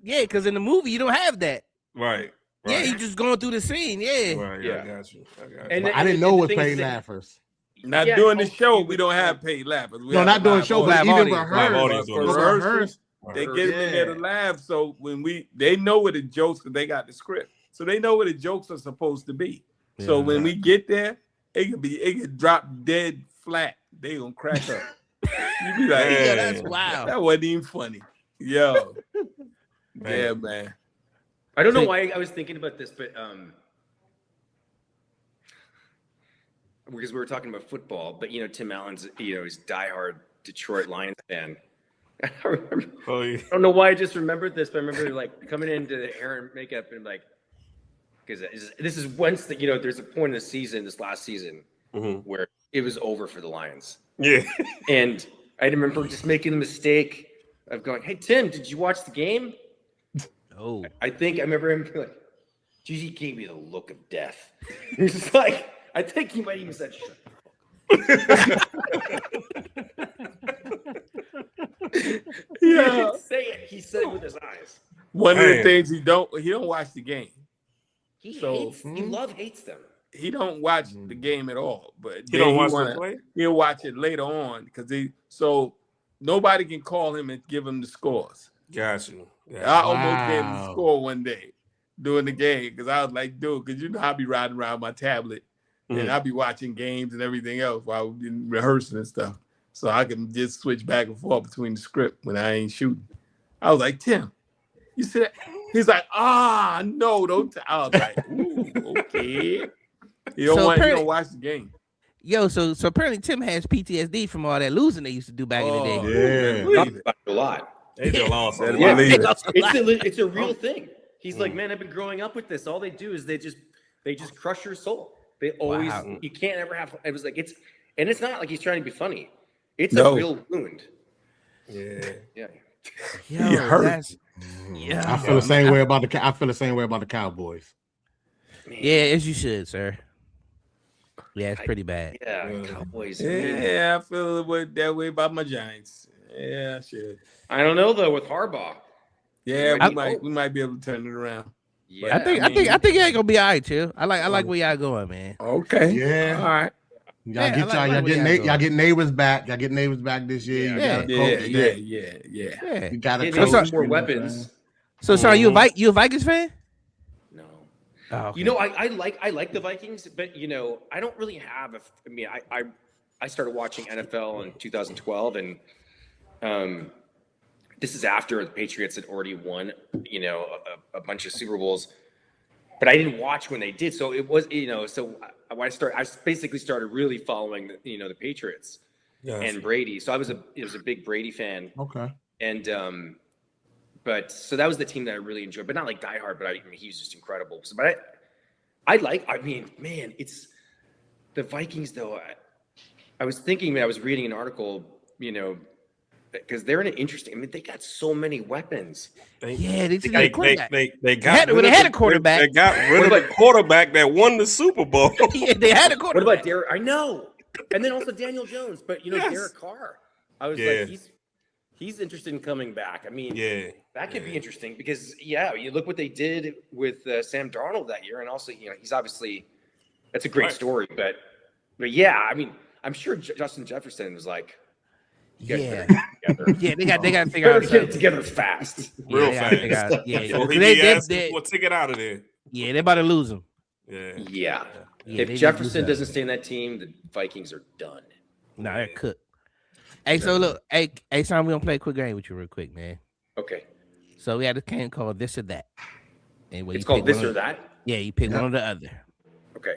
Speaker 1: Because in the movie you don't have that.
Speaker 2: Right.
Speaker 1: Yeah, you just going through the scene. Yeah.
Speaker 2: Right. Yeah. I got you.
Speaker 5: And
Speaker 3: I didn't know it was paid laughers.
Speaker 4: Not during the show, we don't have paid laughers.
Speaker 3: Not doing the show, but even
Speaker 4: rehearse, they get them in there to laugh. So when they know what the jokes, because they got the script, so they know what the jokes are supposed to be. So when we get there, it could drop dead flat. They gonna crack up. You be like,
Speaker 1: yeah, that's wild.
Speaker 4: That wasn't even funny. Yo. Yeah, man.
Speaker 5: I don't know why I was thinking about this, but because we were talking about football, but Tim Allen's he's diehard Detroit Lions fan. I don't know why I just remembered this, but I remember like coming into the hair and makeup and like, because this is once there's a point in the season, this last season, where it was over for the Lions.
Speaker 2: Yeah.
Speaker 5: And I remember just making the mistake of going, "Hey Tim, did you watch the game?"
Speaker 1: Oh,
Speaker 5: I remember him being like, "Gigi gave me the look of death." He's just like, I think he might even said, "Shut He didn't say it. He said it with his eyes.
Speaker 4: One of the things he don't watch the game.
Speaker 5: He hates them.
Speaker 4: He don't watch the game at all, but
Speaker 2: he don't watch the play.
Speaker 4: He'll watch it later on because so nobody can call him and give him the scores.
Speaker 2: Got you.
Speaker 4: I almost gave him the score one day during the game because I was like, dude, because I'll be riding around my tablet and I'll be watching games and everything else while we're rehearsing and stuff. So I can just switch back and forth between the script when I ain't shooting. I was like, Tim, you said, he's like, no, don't. I was like, ooh, okay. You don't watch the game.
Speaker 1: Yo, so apparently Tim has PTSD from all that losing they used to do back in the day.
Speaker 5: Yeah, a lot. It's a real thing. He's like, man, I've been growing up with this. All they do is they just crush your soul. They always you can't ever have. It was like it's not like he's trying to be funny. It's a real wound.
Speaker 2: Yeah.
Speaker 1: Yo,
Speaker 3: hurt. I feel the same way about the Cowboys.
Speaker 1: Man. Yeah, as you should, sir. Yeah, it's pretty bad.
Speaker 5: Yeah, Cowboys.
Speaker 4: Yeah, I feel that way about my Giants. Yeah, shit.
Speaker 5: I don't know though with Harbaugh.
Speaker 4: Yeah, we might be able to turn it around.
Speaker 1: Yeah, I think y'all gonna be all right, too. I like where y'all going, man.
Speaker 4: Okay.
Speaker 3: Yeah.
Speaker 4: All right.
Speaker 3: Y'all get neighbors back. Y'all get neighbors back this year.
Speaker 4: Yeah.
Speaker 3: You gotta
Speaker 5: coach more weapons.
Speaker 1: So, Sean, you a Vikings fan?
Speaker 5: No.
Speaker 1: Oh, okay.
Speaker 5: I like the Vikings, but I don't really have. I started watching NFL in 2012, and this is after the Patriots had already won, a bunch of Super Bowls, but I didn't watch when they did. So it was, so when I basically started really following the Patriots and Brady. So I was a big Brady fan.
Speaker 3: Okay.
Speaker 5: And but so that was the team that I really enjoyed, but not like diehard. But he was just incredible. So, but man, it's the Vikings though. I was thinking, I was reading an article, because they're in an interesting. They got so many weapons.
Speaker 2: They
Speaker 1: had a quarterback.
Speaker 2: They got rid of the quarterback that won the Super Bowl.
Speaker 1: Yeah, they had a quarterback.
Speaker 5: What about Derek? I know, and then also Daniel Jones, but Derek Carr. I was like, he's interested in coming back. That could be interesting because you look what they did with Sam Darnold that year, and also he's obviously that's a great story, but yeah, I'm sure Justin Jefferson was like.
Speaker 1: They got to figure out.
Speaker 5: Get it together fast,
Speaker 2: real fast. So we'll take it out of there.
Speaker 1: Yeah, they're about to lose him.
Speaker 5: Yeah. If Jefferson doesn't stay in that team, the Vikings are done.
Speaker 1: No, they're cooked. Hey, so look, hey, Sean, we gonna play a quick game with you real quick, man.
Speaker 5: Okay.
Speaker 1: So we had this game called This or That. And
Speaker 5: it's called This or That?
Speaker 1: Yeah, you pick one or the other.
Speaker 5: Okay.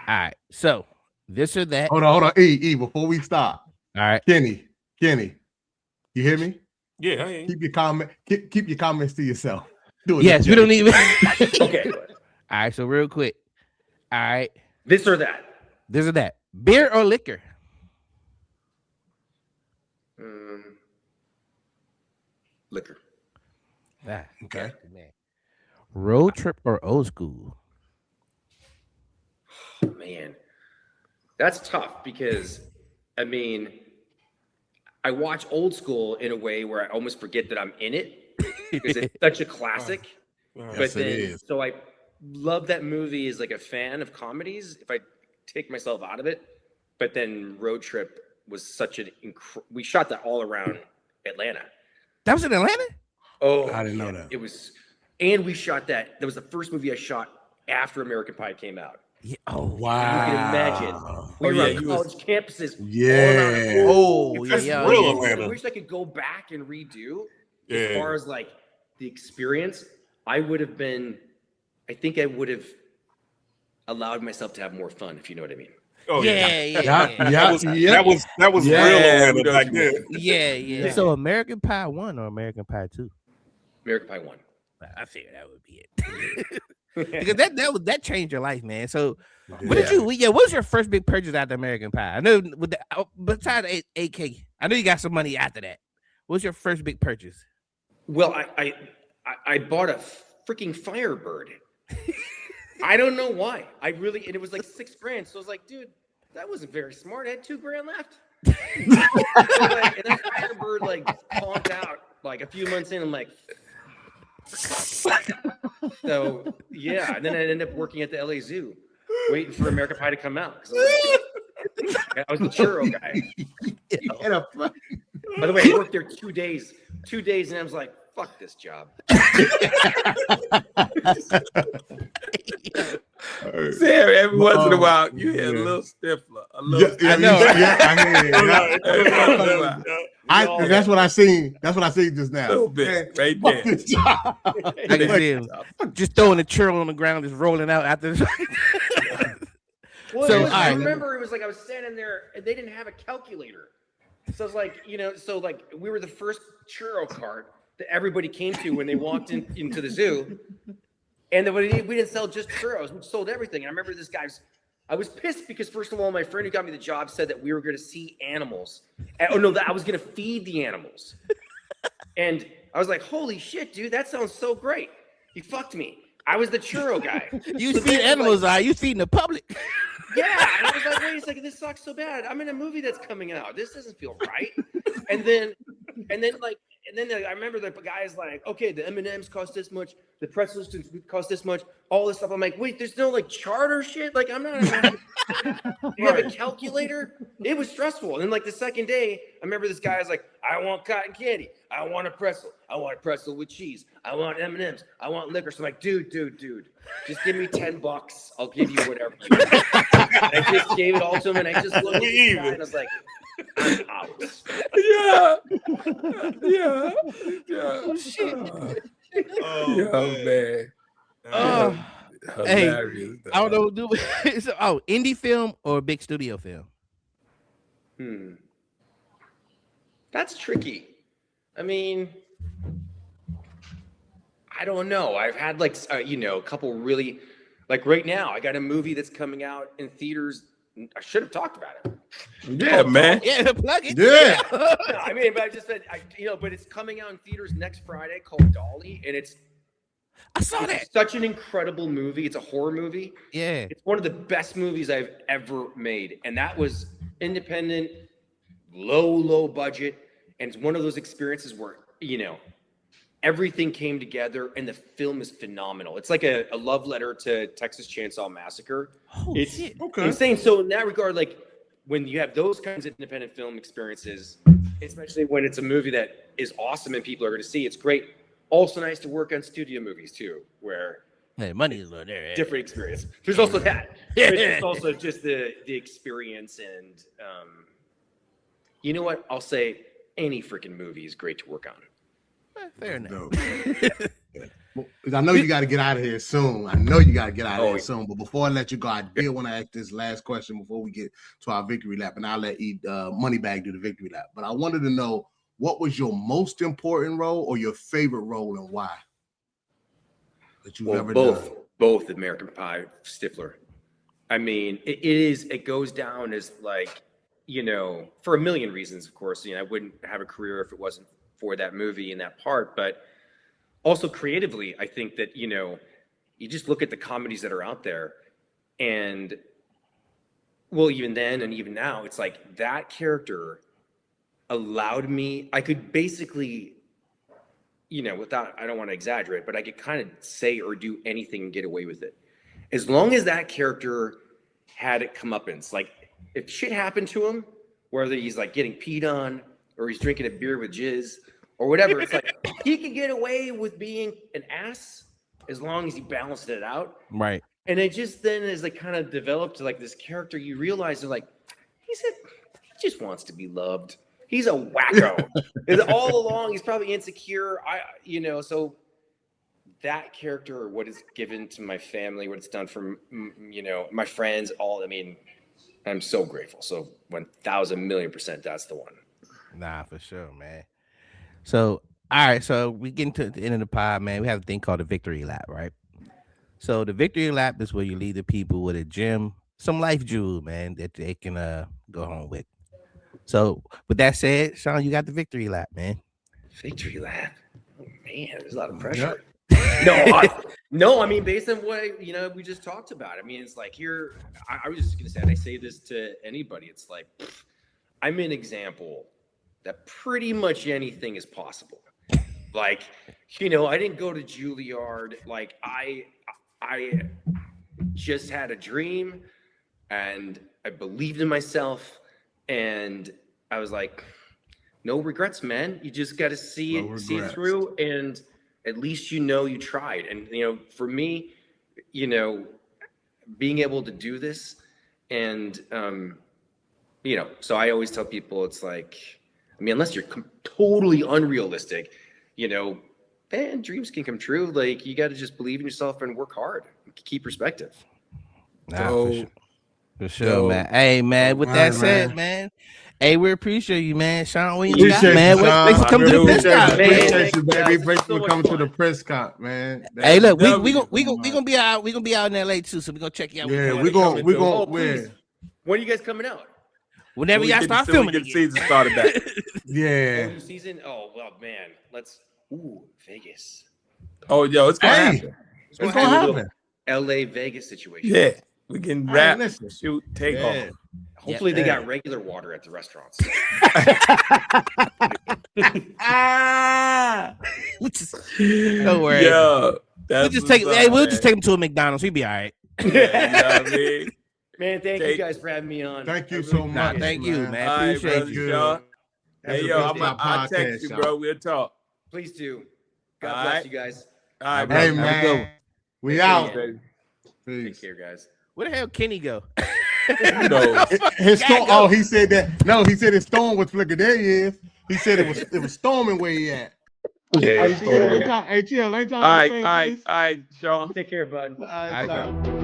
Speaker 1: All right. So this or that.
Speaker 3: Hold on. E, before we start.
Speaker 1: All right.
Speaker 3: Kenny, you hear me?
Speaker 2: Yeah, I hear you.
Speaker 3: Keep your comments to yourself. Do it.
Speaker 1: Yes, we don't even.
Speaker 5: Okay.
Speaker 1: All right, so real quick. All right.
Speaker 5: This or that.
Speaker 1: This or that. Beer or liquor?
Speaker 5: Liquor.
Speaker 3: Okay.
Speaker 1: Man. Road trip or old school?
Speaker 5: Oh, man, that's tough because I watch old school in a way where I almost forget that I'm in it because it's such a classic. So I love that movie as like a fan of comedies. If I take myself out of it, but then Road Trip was such an we shot that all around Atlanta.
Speaker 1: That was in Atlanta?
Speaker 3: Oh, I didn't know that.
Speaker 5: It was, and we shot that. That was the first movie I shot after American Pie came out.
Speaker 1: Yeah. Oh,
Speaker 3: wow.
Speaker 5: You can imagine. We were on college campuses.
Speaker 3: Yeah.
Speaker 2: That's
Speaker 1: yeah.
Speaker 2: real
Speaker 1: Yeah.
Speaker 2: Atlanta.
Speaker 5: I wish I could go back and redo.
Speaker 2: Yeah.
Speaker 5: As far as like the experience, I think I would have allowed myself to have more fun, if you know what I mean.
Speaker 2: Oh
Speaker 1: Yeah.
Speaker 2: That was real Atlanta back then.
Speaker 1: Yeah. So American Pie 1 or American Pie 2?
Speaker 5: American Pie 1.
Speaker 1: I figured that would be it. Because that changed your life, man. So what did you? What was your first big purchase after American Pie? I know with besides 8K, I know you got some money after that. What was your first big purchase?
Speaker 5: Well, I bought a freaking Firebird. I don't know why. And it was like $6,000. So I was like, dude, that wasn't very smart. I had $2,000 left. And that Firebird like conked out like a few months in. I'm like, so yeah. And then I ended up working at the LA Zoo, waiting for American Pie to come out. I was the churro guy. By the way, I worked there 2 days. 2 days, and I was like, fuck this job.
Speaker 4: Sam, every once in a while, you hear a little stifler.
Speaker 3: I know. That's what I seen. That's what I seen just now.
Speaker 4: A little bit, right there.
Speaker 1: I can see him just throwing the churro on the ground, just rolling out after.
Speaker 5: Well, I remember it was like I was standing there, and they didn't have a calculator. So it's like, we were the first churro cart that everybody came to when they walked into the zoo. And then we didn't sell just churros. We sold everything. And I remember I was pissed because, first of all, my friend who got me the job said that we were going to see animals. That I was going to feed the animals. And I was like, holy shit, dude, that sounds so great. You fucked me. I was the churro guy.
Speaker 1: You feed animals, you feeding the public.
Speaker 5: Yeah. And I was like, wait a second, this sucks so bad. I'm in a movie that's coming out. This doesn't feel right. And then I remember the guy's like, okay, the M&Ms cost this much, the pretzels cost this much, all this stuff. I'm like, wait, there's no like charter shit? Like, I'm not. You have a calculator? It was stressful. And then like the second day, I remember this guy was like, I want cotton candy. I want a pretzel. I want a pretzel with cheese. I want M&Ms. I want liquor. So I'm like, dude, just give me $10. I'll give you whatever you want. I just gave it all to him, and I just looked at the guy, and I was like, I'm out.
Speaker 4: Yeah.
Speaker 1: Oh shit.
Speaker 4: Man.
Speaker 1: Hey, I don't know. Indie film or big studio film?
Speaker 5: That's tricky. I mean, I don't know. I've had like a couple really, like right now, I got a movie that's coming out in theaters. I should have talked about it.
Speaker 4: Yeah, man.
Speaker 1: Yeah, plug it.
Speaker 3: Yeah.
Speaker 5: No, I mean, but I just said, but it's coming out in theaters next Friday called Dolly, and
Speaker 1: I saw that.
Speaker 5: Such an incredible movie. It's a horror movie.
Speaker 1: Yeah.
Speaker 5: It's one of the best movies I've ever made, and that was independent, low budget, and it's one of those experiences where everything came together, and the film is phenomenal. It's like a love letter to Texas Chainsaw Massacre. It's insane. So in that regard, like when you have those kinds of independent film experiences, especially when it's a movie that is awesome and people are going to see, it's great. Also nice to work on studio movies too, where
Speaker 1: money is there.
Speaker 5: Different experience. There's also that. It's also just the experience, and you know what? I'll say any freaking movie is great to work on.
Speaker 1: Fair enough.
Speaker 3: I know you got to get out of here soon. But before I let you go, I did want to ask this last question before we get to our victory lap, and I'll let Moneybag do the victory lap. But I wanted to know, what was your most important role or your favorite role, and why? That you've ever done?
Speaker 5: Both American Pie, Stifler. I mean, it goes down as like, for a million reasons, of course. I wouldn't have a career if it wasn't for that movie and that part, but also creatively, I think that, you just look at the comedies that are out there, and well, even then and even now, it's like that character allowed me, I could basically, without, I don't want to exaggerate, but I could kind of say or do anything and get away with it. As long as that character had it comeuppance, like if shit happened to him, whether he's like getting peed on or he's drinking a beer with jizz or whatever, it's like he could get away with being an ass as long as he balanced it out.
Speaker 1: Right.
Speaker 5: And it just then is like kind of developed to like this character. You realize they're like, he just wants to be loved. He's a wacko. And all along, he's probably insecure. So that character, what it's given to my family, what it's done for, my friends, I'm so grateful. So 1,000,000,000% that's the one.
Speaker 1: Nah, for sure, man. So, all right. So we get into the end of the pod, man. We have a thing called the victory lap, right? So the victory lap is where you leave the people with a gem, some life jewel, man, that they can go home with. So with that said, Seann, you got the victory lap, man.
Speaker 5: Victory lap. Oh man, there's a lot of pressure. Yep. No, based on what we just talked about. It's like here. I was just gonna say, and I say this to anybody. It's like I'm an example that pretty much anything is possible. Like, I didn't go to Juilliard. Like I just had a dream, and I believed in myself, and I was like, no regrets, man. You just got to see it through, and at least you tried. And for me, being able to do this, and so I always tell people, it's like, unless you're totally unrealistic, man, dreams can come true. Like, you got to just believe in yourself and work hard. Keep perspective.
Speaker 1: For sure, man. Hey, man, with that said, man, hey, we appreciate you, man. Seann, what you got, man? Thanks for coming to the Prescott, man.
Speaker 3: Appreciate you, baby. Thanks for coming to the Prescott, man.
Speaker 1: Hey, look, we gonna be out. We gonna be out in LA too, so we gonna check you out.
Speaker 3: Yeah, we gonna.
Speaker 5: When are you guys coming out?
Speaker 1: Whenever y'all start filming,
Speaker 4: get the season started back.
Speaker 3: Yeah.
Speaker 5: Season. Oh well, man. Let's. Vegas.
Speaker 4: Oh, yo, it's gonna happen.
Speaker 3: It's gonna happen.
Speaker 5: LA Vegas situation.
Speaker 4: Yeah, we can rap, shoot, take off.
Speaker 5: Hopefully they got regular water at the restaurants.
Speaker 1: Don't worry.
Speaker 4: Yo,
Speaker 1: we'll just take them to a McDonald's. We'll be all right.
Speaker 5: Man, thank you guys for having me on.
Speaker 3: Thank you so much.
Speaker 1: Thank you, man.
Speaker 4: All right,
Speaker 1: Appreciate you.
Speaker 4: Y'all. Hey, yo, I'll text you, bro. We'll talk.
Speaker 5: Please do. God bless you guys.
Speaker 4: All right,
Speaker 3: hey, man. We out.
Speaker 5: Take care, guys.
Speaker 1: Where the hell Kenny go?
Speaker 3: His storm. Oh, he said that. No, he said his storm was flickering. There he is. He said it was storming where he at.
Speaker 4: Yeah.
Speaker 3: Hey, chill.
Speaker 4: All right, Seann.
Speaker 5: Take care, bud.
Speaker 3: All right.